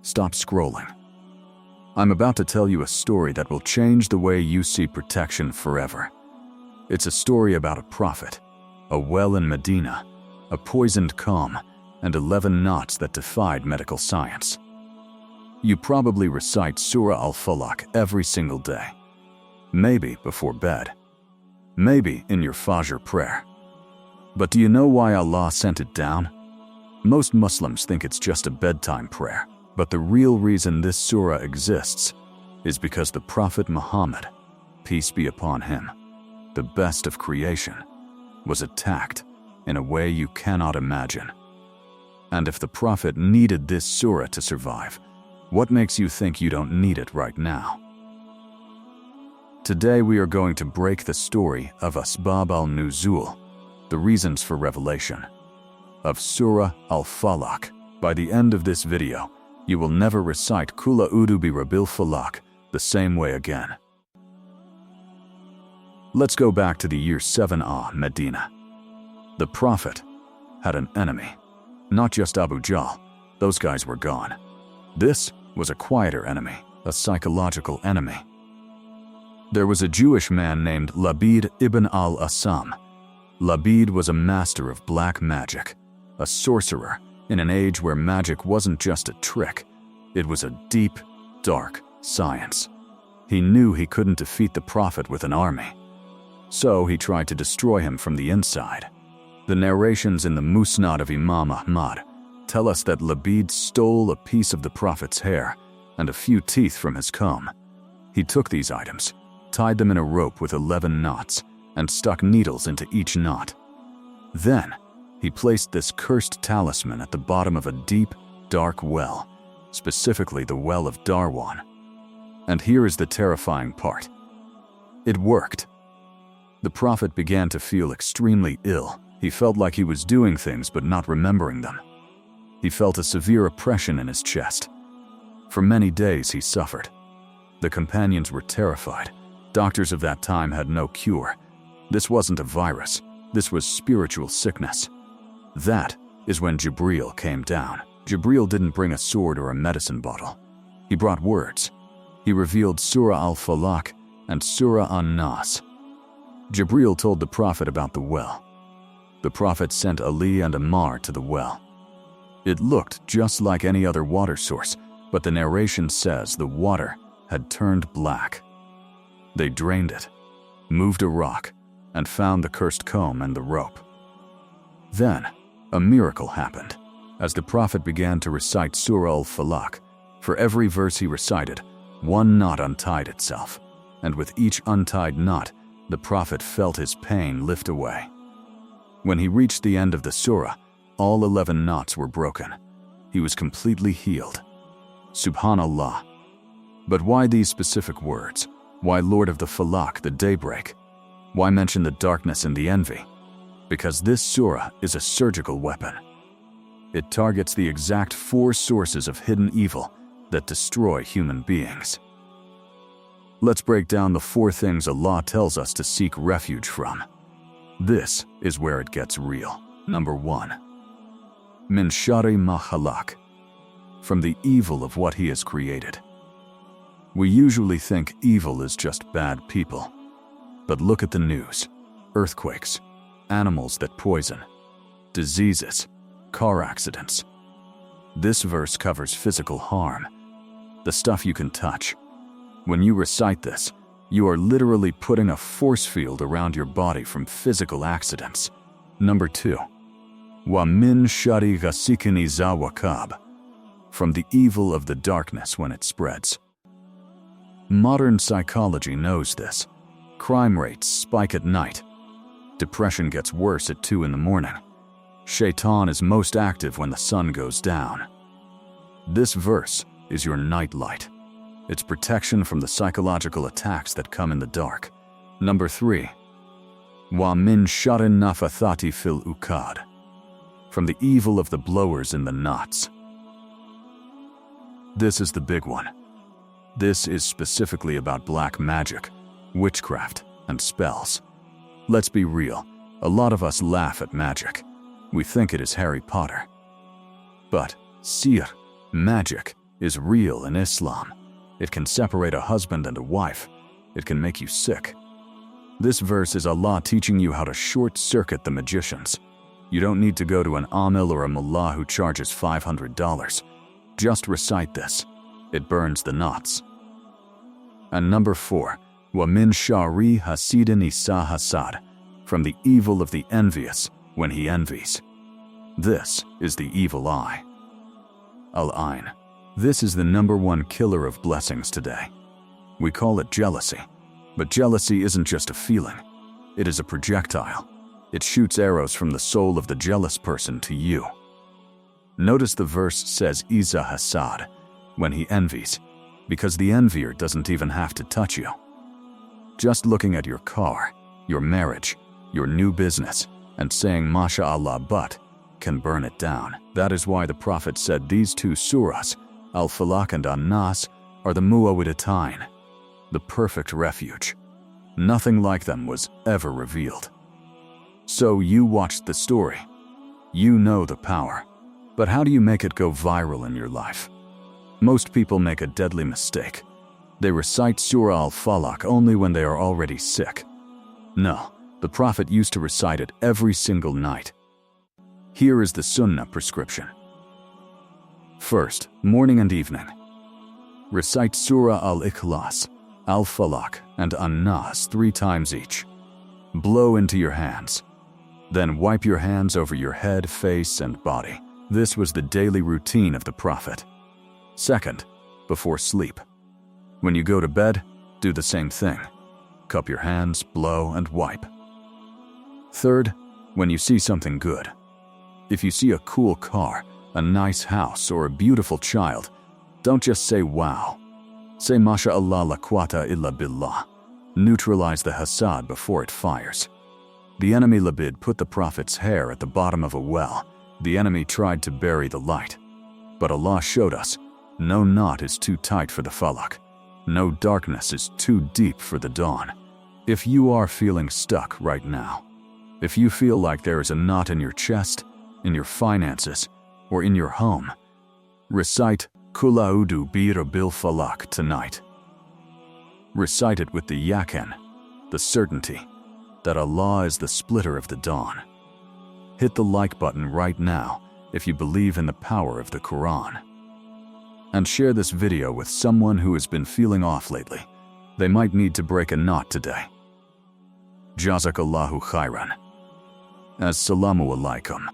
stop scrolling. I'm about to tell you a story that will change the way you see protection forever. It's a story about a prophet, a well in Medina, a poisoned comb, and 11 knots that defied medical science. You probably recite Surah Al-Falaq every single day. Maybe before bed. Maybe in your Fajr prayer. But do you know why Allah sent it down? Most Muslims think it's just a bedtime prayer, but the real reason this surah exists is because the Prophet Muhammad, peace be upon him, the best of creation, was attacked in a way you cannot imagine. And if the Prophet needed this surah to survive, what makes you think you don't need it right now? Today we are going to break the story of Asbab al-Nuzul, the reasons for revelation, of Surah Al-Falaq. By the end of this video, you will never recite Kul A'udhu bi Rabbil Falaq the same way again. Let's go back to the year 7 Medina. The Prophet had an enemy. Not just Abu Jahl, those guys were gone. This was a quieter enemy, a psychological enemy. There was a Jewish man named Labid ibn al-Asam. Labid was a master of black magic, a sorcerer in an age where magic wasn't just a trick, it was a deep, dark science. He knew he couldn't defeat the Prophet with an army, so he tried to destroy him from the inside. The narrations in the Musnad of Imam Ahmad tell us that Labid stole a piece of the Prophet's hair and a few teeth from his comb. He took these items, tied them in a rope with 11 knots, and stuck needles into each knot. Then, he placed this cursed talisman at the bottom of a deep, dark well, specifically the well of Darwan. And here is the terrifying part. It worked. The Prophet began to feel extremely ill. He felt like he was doing things but not remembering them. He felt a severe oppression in his chest. For many days he suffered. The companions were terrified. Doctors of that time had no cure. This wasn't a virus. This was spiritual sickness. That is when Jibreel came down. Jibreel didn't bring a sword or a medicine bottle. He brought words. He revealed Surah Al-Falaq and Surah An-Nas. Jibreel told the Prophet about the well. The Prophet sent Ali and Ammar to the well. It looked just like any other water source, but the narration says the water had turned black. They drained it, moved a rock, and found the cursed comb and the rope. Then, a miracle happened. As the Prophet began to recite Surah Al-Falaq, for every verse he recited, one knot untied itself, and with each untied knot, the Prophet felt his pain lift away. When he reached the end of the surah, all 11 knots were broken. He was completely healed. Subhanallah. But why these specific words? Why Lord of the Falaq, the daybreak? Why mention the darkness and the envy? Because this surah is a surgical weapon. It targets the exact 4 sources of hidden evil that destroy human beings. Let's break down the 4 things Allah tells us to seek refuge from. This is where it gets real. Number 1. Min sharri ma khalaq. From the evil of what He has created. We usually think evil is just bad people. But look at the news. Earthquakes, animals that poison, diseases, car accidents. This verse covers physical harm, the stuff you can touch. When you recite this, you are literally putting a force field around your body from physical accidents. Number 2. Wa min shari ghasikin iza waqab. From the evil of the darkness when it spreads. Modern psychology knows this. Crime rates spike at night. Depression gets worse at 2 in the morning. Shaitan is most active when the sun goes down. This verse is your night light. It's protection from the psychological attacks that come in the dark. Number 3. Wa min sharrin nafathati fil uqad. From the evil of the blowers in the knots. This is the big one. This is specifically about black magic, witchcraft, and spells. Let's be real, a lot of us laugh at magic. We think it is Harry Potter. But sihr, magic, is real in Islam. It can separate a husband and a wife. It can make you sick. This verse is Allah teaching you how to short-circuit the magicians. You don't need to go to an amil or a mullah who charges $500. Just recite this. It burns the knots. And number 4, wa min shari hasidin isa hasad, from the evil of the envious when he envies. This is the evil eye. Al-Ain. This is the number 1 killer of blessings today. We call it jealousy, but jealousy isn't just a feeling. It is a projectile. It shoots arrows from the soul of the jealous person to you. Notice the verse says Iza Hasad, when he envies, because the envier doesn't even have to touch you. Just looking at your car, your marriage, your new business, and saying MashaAllah but can burn it down. That is why the Prophet said these 2 surahs, Al-Falaq and An-Nas, are the Muawwidatayn, the perfect refuge. Nothing like them was ever revealed. So you watched the story. You know the power. But how do you make it go viral in your life? Most people make a deadly mistake. They recite Surah Al-Falaq only when they are already sick. No, the Prophet used to recite it every single night. Here is the Sunnah prescription. First, morning and evening. Recite Surah Al-Ikhlas, Al-Falaq, and An-Nas 3 times each. Blow into your hands. Then wipe your hands over your head, face, and body. This was the daily routine of the Prophet. Second, before sleep. When you go to bed, do the same thing. Cup your hands, blow, and wipe. Third, when you see something good. If you see a cool car, a nice house, or a beautiful child, don't just say wow. Say MashaAllah la quwwata illa billah. Neutralize the hasad before it fires. The enemy Labid put the Prophet's hair at the bottom of a well. The enemy tried to bury the light. But Allah showed us, no knot is too tight for the falak. No darkness is too deep for the dawn. If you are feeling stuck right now, if you feel like there is a knot in your chest, in your finances, or in your home, recite Kul A'udhu bi Rabbil Falaq tonight. Recite it with the yaqin, the certainty that Allah is the splitter of the dawn. Hit the like button right now if you believe in the power of the Quran. And share this video with someone who has been feeling off lately. They might need to break a knot today. JazakAllahu Khairan. Assalamu alaikum.